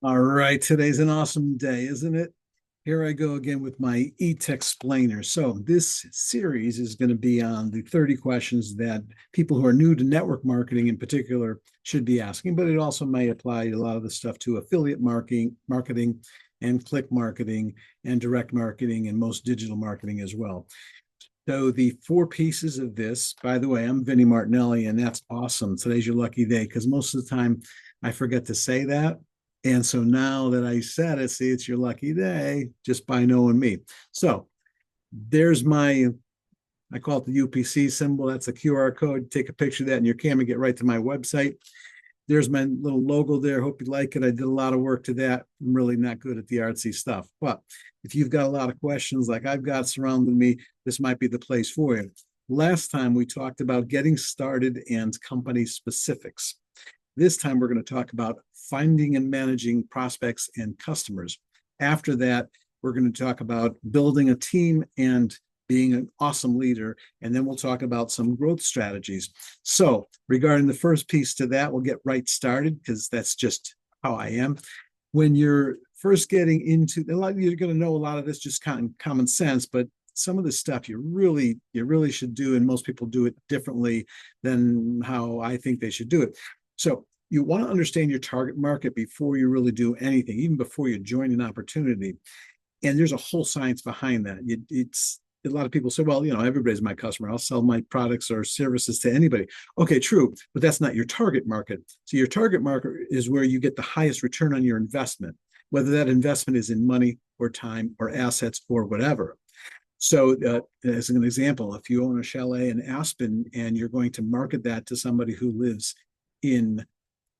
All right, today's an awesome day, isn't it? Here I go again with my e-explainer. So this series is going to be on the 30 questions that people who are new to network marketing in particular should be asking, but it also may apply a lot of the stuff to affiliate marketing and click marketing and direct marketing and most digital marketing as well. So the four pieces of this, by the way, I'm Vinny Martinelli, and that's awesome. Today's your lucky day because most of the time I forget to say that. And so now that I said it, see, it's your lucky day just by knowing me. So there's I call it the UPC symbol. That's a QR code. Take a picture of that in your camera, get right to my website. There's my little logo there. Hope you like it. I did a lot of work to that. I'm really not good at the artsy stuff. But if you've got a lot of questions like I've got surrounding me, this might be the place for you. Last time we talked about getting started and company specifics. This time we're going to talk about finding and managing prospects and customers. After that, we're going to talk about building a team and being an awesome leader. And then we'll talk about some growth strategies. So regarding the first piece to that, we'll get right started because that's just how I am. When you're first getting into, you're going to know a lot of this just common sense, but some of the stuff you really should do, and most people do it differently than how I think they should do it. So you want to understand your target market before you really do anything, even before you join an opportunity. And there's a whole science behind that. It's a lot of people say, well, everybody's my customer. I'll sell my products or services to anybody. Okay, true, but that's not your target market. So your target market is where you get the highest return on your investment, whether that investment is in money or time or assets or whatever. So as an example, if you own a chalet in Aspen and you're going to market that to somebody who lives in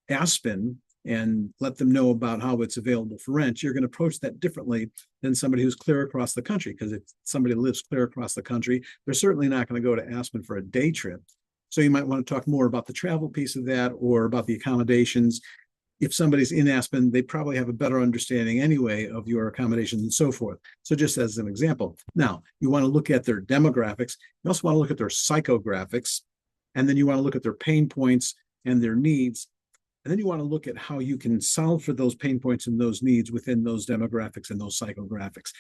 Aspen and let them know about how it's available for rent, you're going to approach that differently than somebody who's clear across the country. Because if somebody lives clear across the country, they're certainly not going to go to Aspen for a day trip. So you might want to talk more about the travel piece of that or about the accommodations. If somebody's in Aspen, they probably have a better understanding anyway of your accommodations and so forth. So just as an example. Now, you want to look at their demographics. You also want to look at their psychographics. And then you want to look at their pain points and their needs. And then you want to look at how you can solve for those pain points and those needs within those demographics and those psychographics.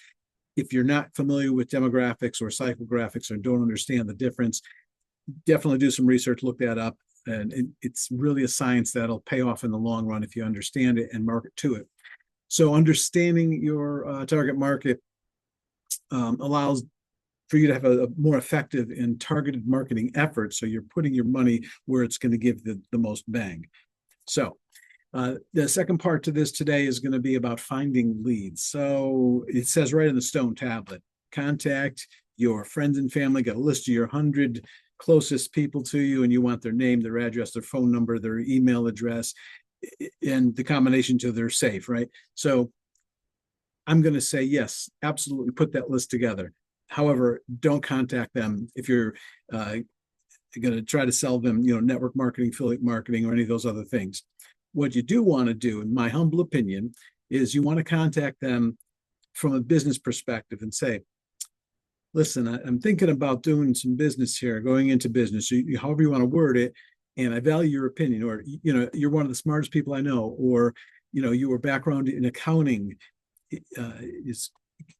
If you're not familiar with demographics or psychographics or don't understand the difference, definitely do some research, look that up. And it's really a science that'll pay off in the long run if you understand it and market to it. So understanding your target market allows for you to have a more effective and targeted marketing effort. So you're putting your money where it's going to give the most bang. So the second part to this today is going to be about finding leads. So it says right in the stone tablet, contact your friends and family, get a list of your 100 closest people to you, and you want their name, their address, their phone number, their email address, and the combination to their safe, right? So I'm going to say, yes, absolutely put that list together. However, don't contact them if you're going to try to sell them, network marketing, affiliate marketing, or any of those other things. What you do want to do, in my humble opinion, is you want to contact them from a business perspective and say, listen, I'm thinking about doing some business here, going into business, however you want to word it, and I value your opinion, or, you're one of the smartest people I know, or, your background in accounting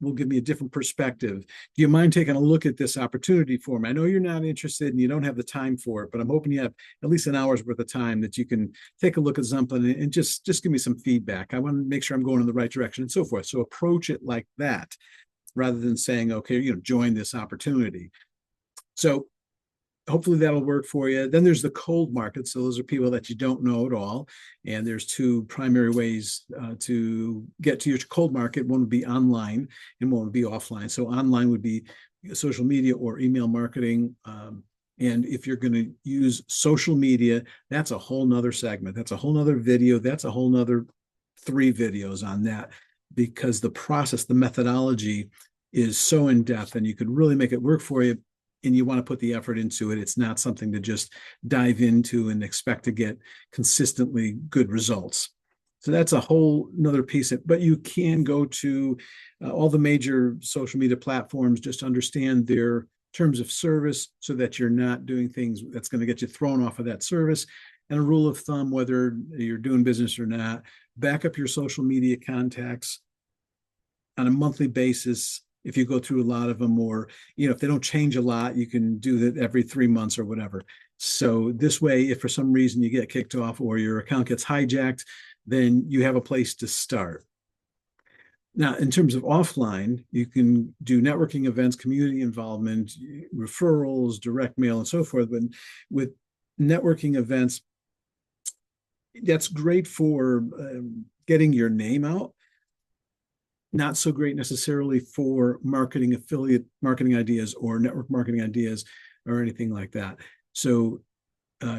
will give me a different perspective. Do you mind taking a look at this opportunity for me? I know you're not interested and you don't have the time for it, but I'm hoping you have at least an hour's worth of time that you can take a look at something and just give me some feedback. I want to make sure I'm going in the right direction and so forth. So approach it like that rather than saying, okay, join this opportunity. So hopefully that'll work for you. Then there's the cold market. So those are people that you don't know at all. And there's two primary ways to get to your cold market. One would be online and one would be offline. So online would be social media or email marketing. And if you're going to use social media, that's a whole nother segment. That's a whole nother video. That's a whole nother 3 videos on that, because the process, the methodology is so in depth and you could really make it work for you. And you want to put the effort into it. It's not something to just dive into and expect to get consistently good results. So that's a whole nother piece. But you can go to all the major social media platforms, just understand their terms of service so that you're not doing things that's going to get you thrown off of that service. And a rule of thumb, whether you're doing business or not, back up your social media contacts on a monthly basis. If you go through a lot of them, or if they don't change a lot, you can do that every 3 months or whatever. So this way, if for some reason you get kicked off or your account gets hijacked, then you have a place to start. Now, in terms of offline, you can do networking events, community involvement, referrals, direct mail, and so forth. But with networking events, that's great for getting your name out. Not so great necessarily for marketing, affiliate marketing ideas or network marketing ideas or anything like that. So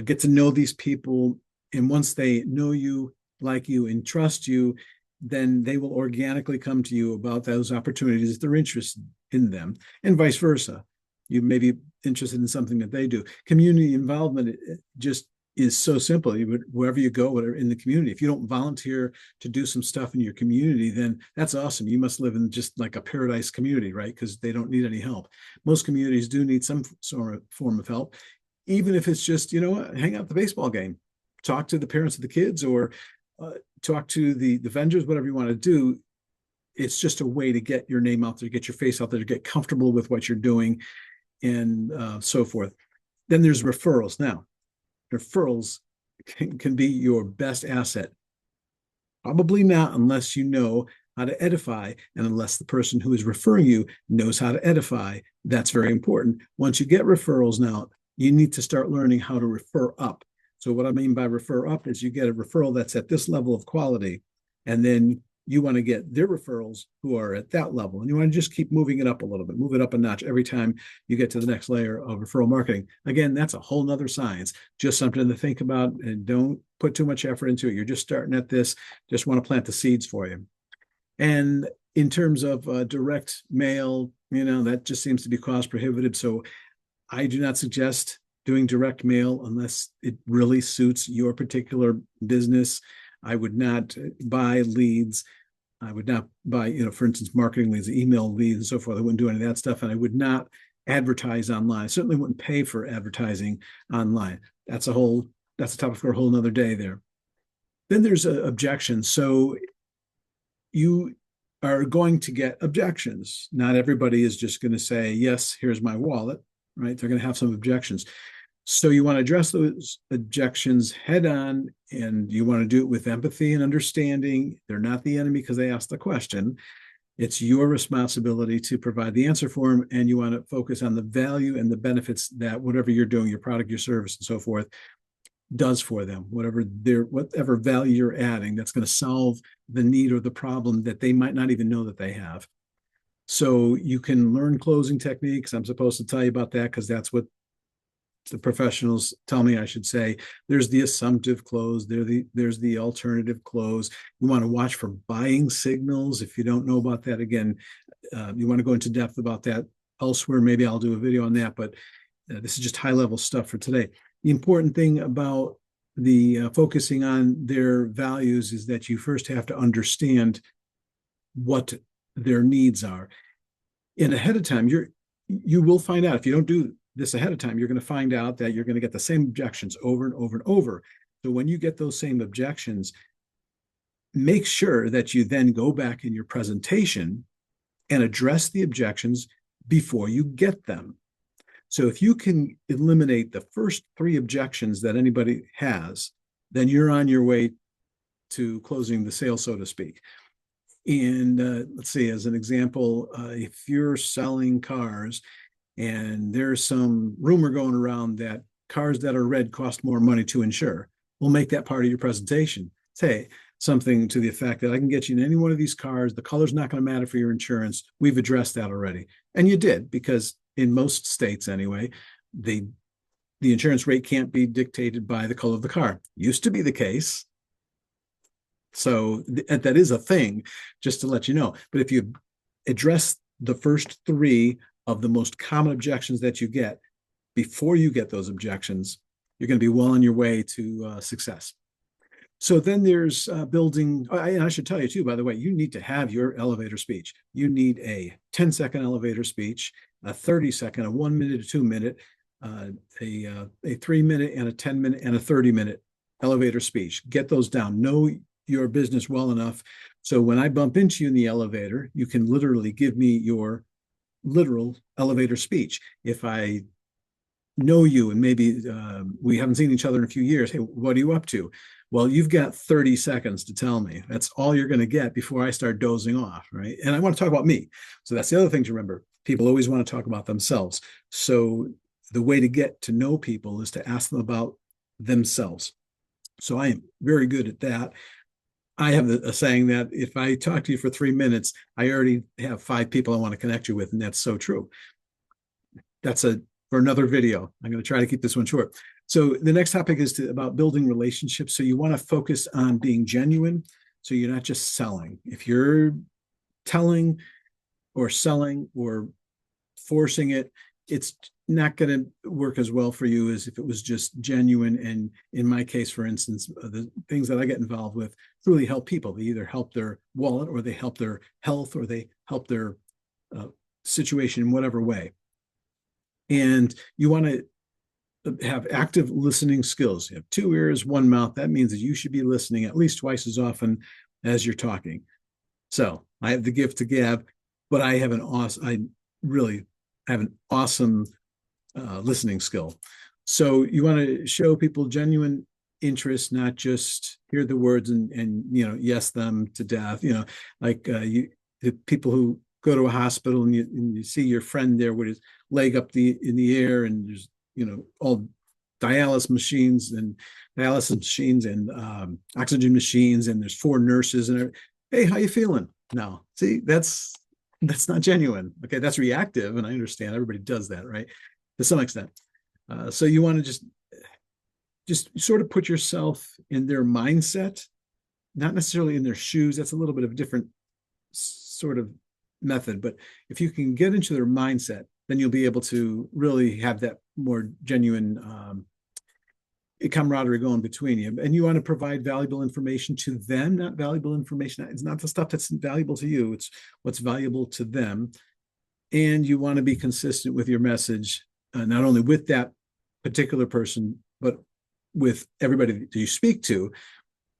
get to know these people. And once they know you, like you, and trust you, then they will organically come to you about those opportunities if they're interested in them, and vice versa. You may be interested in something that they do. Community involvement just is so simple. Wherever you go, whatever in the community, if you don't volunteer to do some stuff in your community, then that's awesome. You must live in just like a paradise community, right? Because they don't need any help. Most communities do need some sort of form of help, even if it's just, hang out at the baseball game, talk to the parents of the kids, or talk to the vendors, whatever you want to do. It's just a way to get your name out there, get your face out there, to get comfortable with what you're doing, and so forth. Then there's referrals. Now, referrals can be your best asset. Probably not unless you know how to edify, and unless the person who is referring you knows how to edify. That's very important. Once you get referrals now, you need to start learning how to refer up. So what I mean by refer up is you get a referral that's at this level of quality, and then you want to get their referrals who are at that level. And you want to just keep moving it up a little bit, move it up a notch every time you get to the next layer of referral marketing. Again, that's a whole nother science, just something to think about, and don't put too much effort into it. You're just starting at this, just want to plant the seeds for you. And in terms of direct mail, that just seems to be cost prohibitive. So I do not suggest doing direct mail unless it really suits your particular business. I would not buy leads. I would not buy, for instance, marketing leads, email leads, and so forth. I wouldn't do any of that stuff. And I would not advertise online. I certainly wouldn't pay for advertising online. That's a topic for a whole nother day there. Then there's objections. So you are going to get objections. Not everybody is just going to say, yes, here's my wallet, right? They're going to have some objections. So you want to address those objections head on, and you want to do it with empathy and understanding. They're not the enemy because they asked the question. It's your responsibility to provide the answer for them, and you want to focus on the value and the benefits that whatever you're doing, your product, your service, and so forth, does for them. Whatever value you're adding, that's going to solve the need or the problem that they might not even know that they have. So you can learn closing techniques. I'm supposed to tell you about that because that's what the professionals tell me I should say. There's the assumptive close, there's the alternative close. You want to watch for buying signals. If you don't know about that, again, you want to go into depth about that elsewhere. Maybe I'll do a video on that, but this is just high level stuff for today. The important thing about the focusing on their values is that you first have to understand what their needs are. And ahead of time, you will find out. If you don't do this ahead of time, you're going to find out that you're going to get the same objections over and over and over. So when you get those same objections, make sure that you then go back in your presentation and address the objections before you get them. So if you can eliminate the first 3 objections that anybody has, then you're on your way to closing the sale, so to speak. And let's see, as an example, if you're selling cars and there's some rumor going around that cars that are red cost more money to insure, we'll make that part of your presentation. Say something to the effect that I can get you in any one of these cars. The color's not going to matter for your insurance. We've addressed that already. And you did, because in most states anyway, the insurance rate can't be dictated by the color of the car. Used to be the case. So that is a thing, just to let you know. But if you address the first 3 of the most common objections that you get before you get those objections, you're going to be well on your way to success. So then there's building. I should tell you too, by the way, you need to have your elevator speech. You need a 10-second elevator speech, a 30-second, a 1 minute, a 2 minute, a 3 minute, and a 10 minute, and a 30 minute elevator speech. Get those down. Know your business well enough. So when I bump into you in the elevator, you can literally give me your literal elevator speech. If I know you and maybe we haven't seen each other in a few years, hey, what are you up to? Well, you've got 30 seconds to tell me. That's all you're going to get before I start dozing off, right? And I want to talk about me. So that's the other thing to remember. People always want to talk about themselves. So the way to get to know people is to ask them about themselves. So I am very good at that. I have a saying that if I talk to you for 3 minutes, I already have 5 people I want to connect you with, and that's so true. That's for another video. I'm going to try to keep this one short. So the next topic is about building relationships. So you want to focus on being genuine. So you're not just selling. If you're telling or selling or forcing it, it's not going to work as well for you as if it was just genuine. And in my case, for instance, the things that I get involved with truly help people. They either help their wallet or they help their health or they help their situation in whatever way. And you want to have active listening skills. You have 2 ears, 1 mouth. That means that you should be listening at least twice as often as you're talking. So I have the gift to gab, but I really have an awesome listening skill. So you want to show people genuine interest, not just hear the words and yes them to death. Like the people who go to a hospital and you see your friend there with his leg up in the air and there's all dialysis machines and oxygen machines and there's 4 nurses and hey, how you feeling? No, see, that's not genuine. Okay, that's reactive, and I understand everybody does that, right, to some extent. So you want to just sort of put yourself in their mindset, not necessarily in their shoes. That's a little bit of a different sort of method, but if you can get into their mindset, then you'll be able to really have that more genuine camaraderie going between you. And you want to provide valuable information to them, not valuable information. It's not the stuff that's valuable to you. It's what's valuable to them. And you want to be consistent with your message, not only with that particular person, but with everybody that you speak to.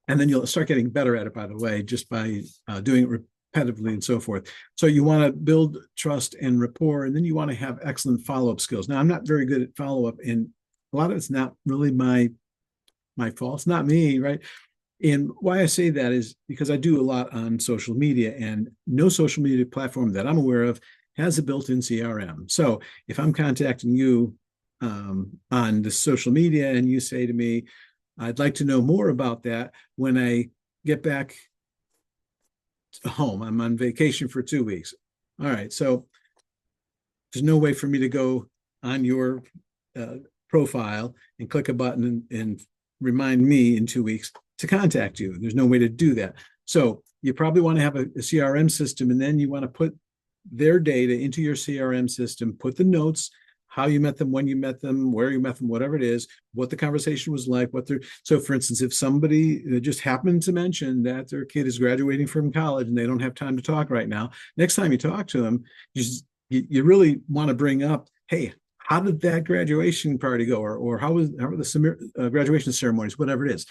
And then you'll start getting better at it, by the way, just by doing it repetitively and so forth. So you want to build trust and rapport, and then you want to have excellent follow-up skills. Now, I'm not very good at follow-up, and a lot of it's not really my fault. It's not me, right? And why I say that is because I do a lot on social media, and no social media platform that I'm aware of has a built-in CRM. So if I'm contacting you on the social media and you say to me, I'd like to know more about that when I get back home. I'm on vacation for 2 weeks. All right. So there's no way for me to go on your profile and click a button and remind me in 2 weeks to contact you. There's no way to do that. So you probably want to have a CRM system, and then you want to put their data into your CRM system, put the notes, how you met them, when you met them, where you met them, whatever it is, what the conversation was like, so for instance, if somebody just happened to mention that their kid is graduating from college and they don't have time to talk right now, next time you talk to them, you really want to bring up, hey, how did that graduation party go? Or how were the graduation ceremonies, whatever it is.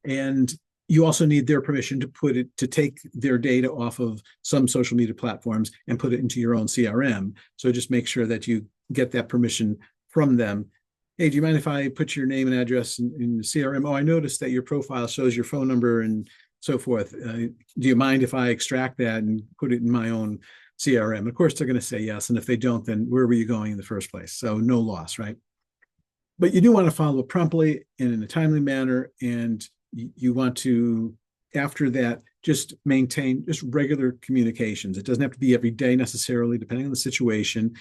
And you also need their permission to take their data off of some social media platforms and put it into your own CRM. So just make sure that you get that permission from them. Hey, do you mind if I put your name and address in the CRM? Oh, I noticed that your profile shows your phone number and so forth. Do you mind if I extract that and put it in my own CRM? Of course, they're going to say yes. And if they don't, then where were you going in the first place? So no loss, right? But you do want to follow up promptly and in a timely manner. And you want to, after that, just maintain just regular communications. It doesn't have to be every day necessarily, depending on the situation.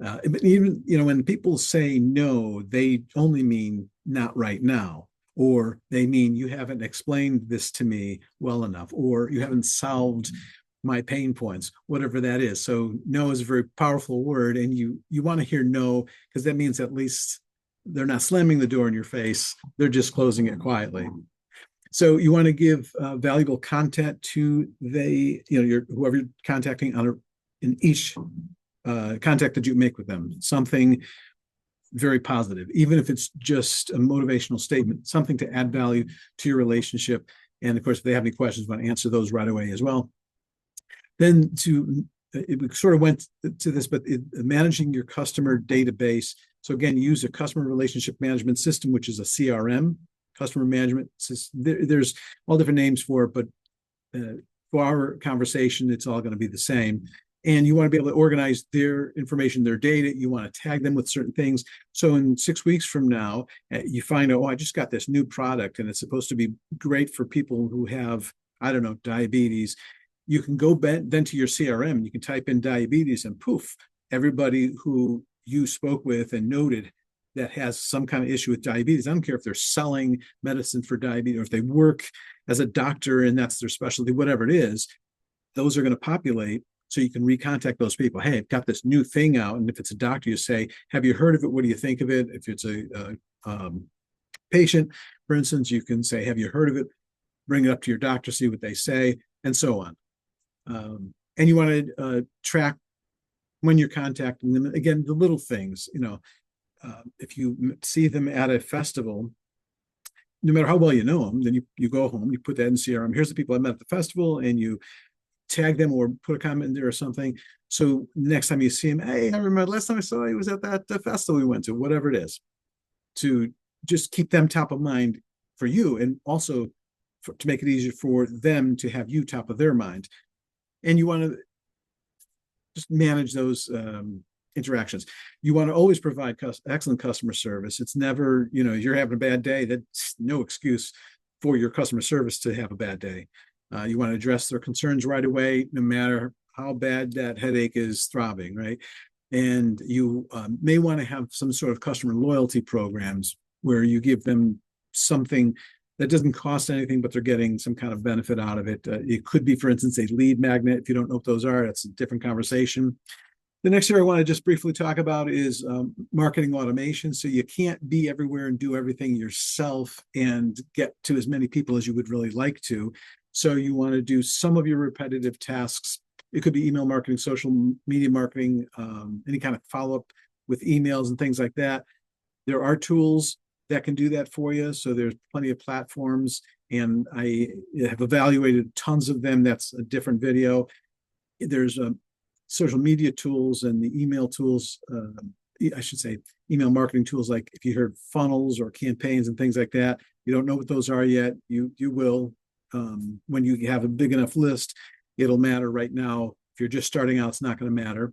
But even, when people say no, they only mean not right now, or they mean you haven't explained this to me well enough, or you haven't solved my pain points, whatever that is. So no is a very powerful word, and you want to hear no, because that means at least they're not slamming the door in your face. They're just closing it quietly. So you want to give valuable content to whoever you're contacting in each contact that you make with them. Something very positive, even if it's just a motivational statement, something to add value to your relationship. And of course, if they have any questions, want to answer those right away as well. Then it sort of went to this, but managing your customer database. So again, use a customer relationship management system, which is a CRM, customer management system. There's all different names for it, but for our conversation, it's all going to be the same. And you want to be able to organize their information, their data. You want to tag them with certain things. So in 6 weeks from now, you find out, oh, I just got this new product and it's supposed to be great for people who have, I don't know, diabetes. You can go then to your CRM, you can type in diabetes and poof, everybody who you spoke with and noted that has some kind of issue with diabetes. I don't care if they're selling medicine for diabetes or if they work as a doctor and that's their specialty, whatever it is, those are going to populate. So you can recontact those people. Hey, I've got this new thing out. And if it's a doctor, you say, have you heard of it? What do you think of it? If it's a patient, for instance, you can say, have you heard of it? Bring it up to your doctor, see what they say, and so on. And you want to track when you're contacting them. Again, the little things, if you see them at a festival, no matter how well you know them, then you go home, you put that in CRM. Here's the people I met at the festival, and you tag them or put a comment in there or something. So next time you see him, hey, I remember last time I saw you was at that festival we went to, whatever it is, to just keep them top of mind for you, and also to make it easier for them to have you top of their mind. And you want to just manage those interactions. You want to always provide excellent customer service. It's never, you're having a bad day. That's no excuse for your customer service to have a bad day. You want to address their concerns right away, no matter how bad that headache is throbbing, right? And you may want to have some sort of customer loyalty programs where you give them something that doesn't cost anything, but they're getting some kind of benefit out of it. It could be, for instance, a lead magnet. If you don't know what those are, that's a different conversation. The next area I want to just briefly talk about is marketing automation. So you can't be everywhere and do everything yourself and get to as many people as you would really like to. So you want to do some of your repetitive tasks. It could be email marketing, social media marketing, any kind of follow-up with emails and things like that. There are tools that can do that for you. So there's plenty of platforms, and I have evaluated tons of them. That's a different video. There's social media tools and the email tools, I should say email marketing tools, like if you heard funnels or campaigns and things like that. You don't know what those are yet. You will. When you have a big enough list, it'll matter. Right now, if you're just starting out, it's not going to matter.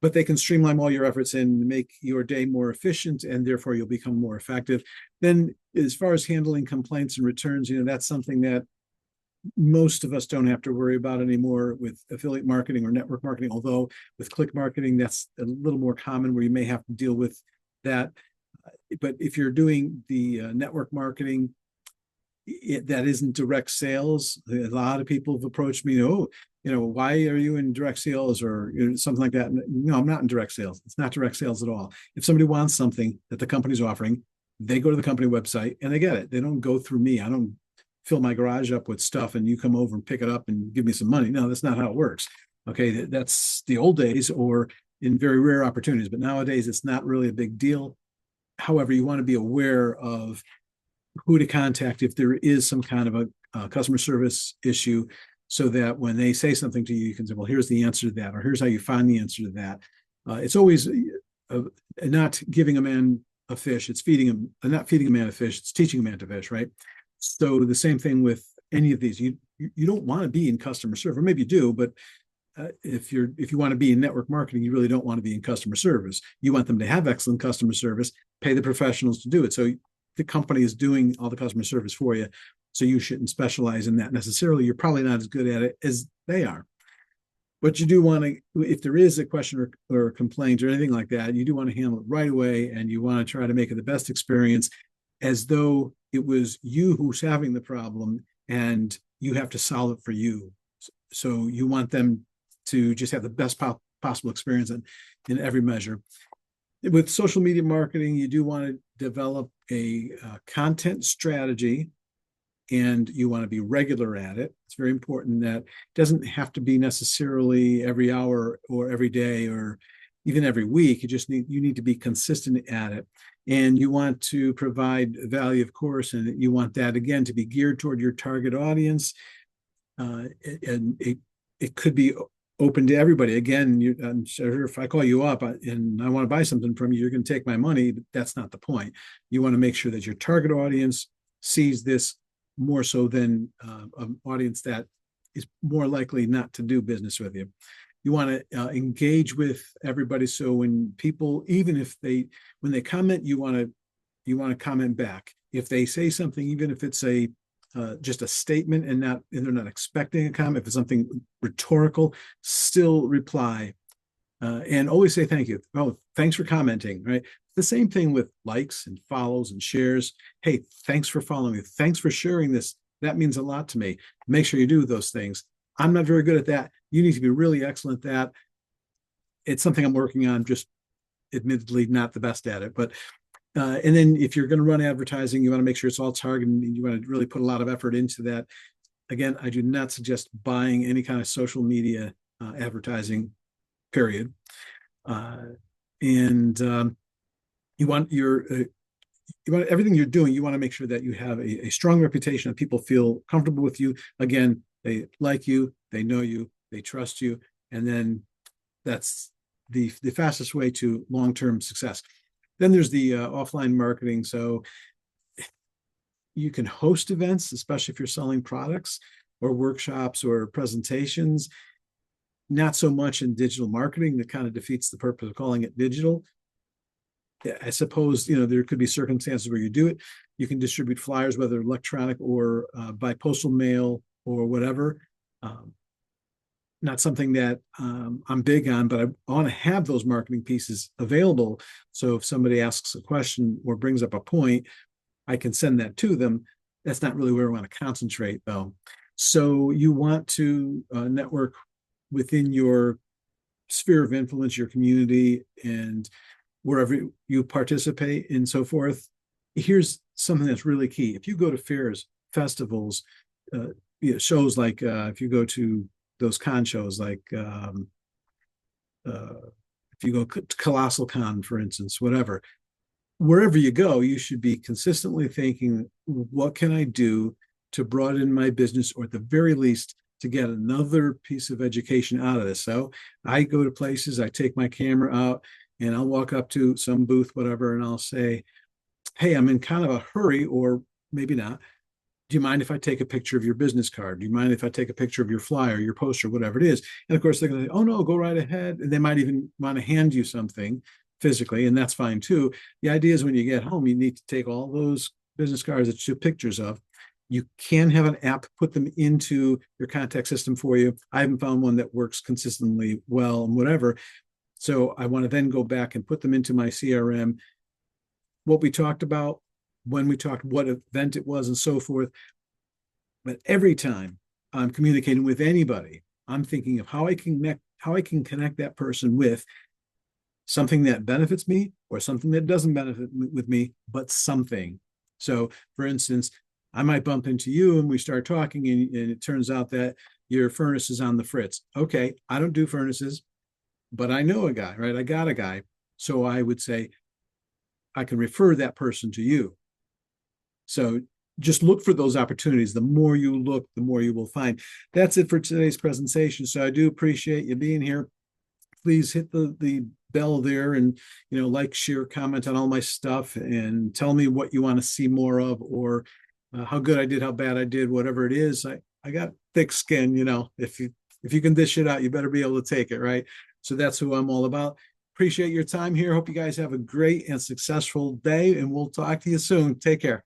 But they can streamline all your efforts and make your day more efficient, and therefore you'll become more effective. Then, as far as handling complaints and returns, that's something that most of us don't have to worry about anymore with affiliate marketing or network marketing, although with click marketing, that's a little more common where you may have to deal with that. But if you're doing the network marketing, that isn't direct sales. A lot of people have approached me, why are you in direct sales or something like that? No, I'm not in direct sales. It's not direct sales at all. If somebody wants something that the company's offering, they go to the company website and they get it. They don't go through me. I don't fill my garage up with stuff and you come over and pick it up and give me some money. No, that's not how it works. Okay, that's the old days or in very rare opportunities, but nowadays it's not really a big deal. However, you want to be aware of who to contact if there is some kind of a customer service issue, so that when they say something to you, you can say, well, here's the answer to that, or here's how you find the answer to that. It's always not giving a man a fish, it's not feeding a man a fish, it's teaching a man to fish, right? So the same thing with any of these. You don't want to be in customer service, or maybe you do, but if you want to be in network marketing, you really don't want to be in customer service. You want them to have excellent customer service, pay the professionals to do it. So the company is doing all the customer service for you, so you shouldn't specialize in that necessarily. You're probably not as good at it as they are. But you do want to, if there is a question or a complaint or anything like that, you do want to handle it right away, and you want to try to make it the best experience, as though it was you who's having the problem and you have to solve it for you. So you want them to just have the best possible experience in every measure. With social media marketing, you do want to develop a content strategy, and you want to be regular at it. It's very important that it doesn't have to be necessarily every hour or every day or even every week. You need to be consistent at it. And you want to provide value, of course, and you want that again to be geared toward your target audience. And it could be open to everybody. Again, I'm sure if I call you up and I want to buy something from you, you're going to take my money, but that's not the point. You want to make sure that your target audience sees this more so than an audience that is more likely not to do business with you. You want to engage with everybody. So when people, even if when they comment, you want to comment back. If they say something, even if it's just a statement and they're not expecting a comment, if it's something rhetorical, still reply and always say thank you. Oh, thanks for commenting, right? The same thing with likes and follows and shares. Hey, thanks for following me. Thanks for sharing this. That means a lot to me. Make sure you do those things. I'm not very good at that. You need to be really excellent at that. It's something I'm working on, just admittedly not the best at it. But and then if you're going to run advertising, you want to make sure it's all targeted and you want to really put a lot of effort into that. Again, I do not suggest buying any kind of social media advertising, period. And you want everything you're doing, you want to make sure that you have a strong reputation, that people feel comfortable with you. Again, they like you, they know you, they trust you, and then that's the fastest way to long-term success. Then there's the offline marketing. So you can host events, especially if you're selling products or workshops or presentations. Not so much in digital marketing. That kind of defeats the purpose of calling it digital. I suppose, there could be circumstances where you do it. You can distribute flyers, whether electronic or by postal mail or whatever. Not something that I'm big on, but I want to have those marketing pieces available. So if somebody asks a question or brings up a point, I can send that to them. That's not really where I want to concentrate, though. So you want to network within your sphere of influence, your community, and wherever you participate and so forth. Here's something that's really key. If you go to fairs, festivals, shows like if you go to those con shows, like if you go to Colossal Con, for instance, wherever you go, you should be consistently thinking, what can I do to broaden my business, or at the very least, to get another piece of education out of this? So I go to places, I take my camera out, and I'll walk up to some booth, whatever, and I'll say, hey, I'm in kind of a hurry, or maybe not. Do you mind if I take a picture of your business card? Do you mind if I take a picture of your flyer, your poster, whatever it is? And of course, they're going to say, oh, no, go right ahead. And they might even want to hand you something physically, and that's fine too. The idea is when you get home, you need to take all those business cards that you took pictures of. You can have an app put them into your contact system for you. I haven't found one that works consistently well and whatever. So I want to then go back and put them into my CRM. What we talked about, when we talked, what event it was, and so forth. But every time I'm communicating with anybody, I'm thinking of how I can connect that person with something that benefits me or something that doesn't benefit with me, but something. So, for instance, I might bump into you and we start talking, and it turns out that your furnace is on the fritz. Okay, I don't do furnaces, but I know a guy, right? I got a guy. So I would say, I can refer that person to you. So just look for those opportunities. The more you look, the more you will find. That's it for today's presentation. So I do appreciate you being here. Please hit the bell there, and like, share, comment on all my stuff, and tell me what you want to see more of, or how good I did, how bad I did, whatever it is. I got thick skin. If you can dish it out, you better be able to take it, right? So that's who I'm all about. Appreciate your time here. Hope you guys have a great and successful day, and we'll talk to you soon. Take care.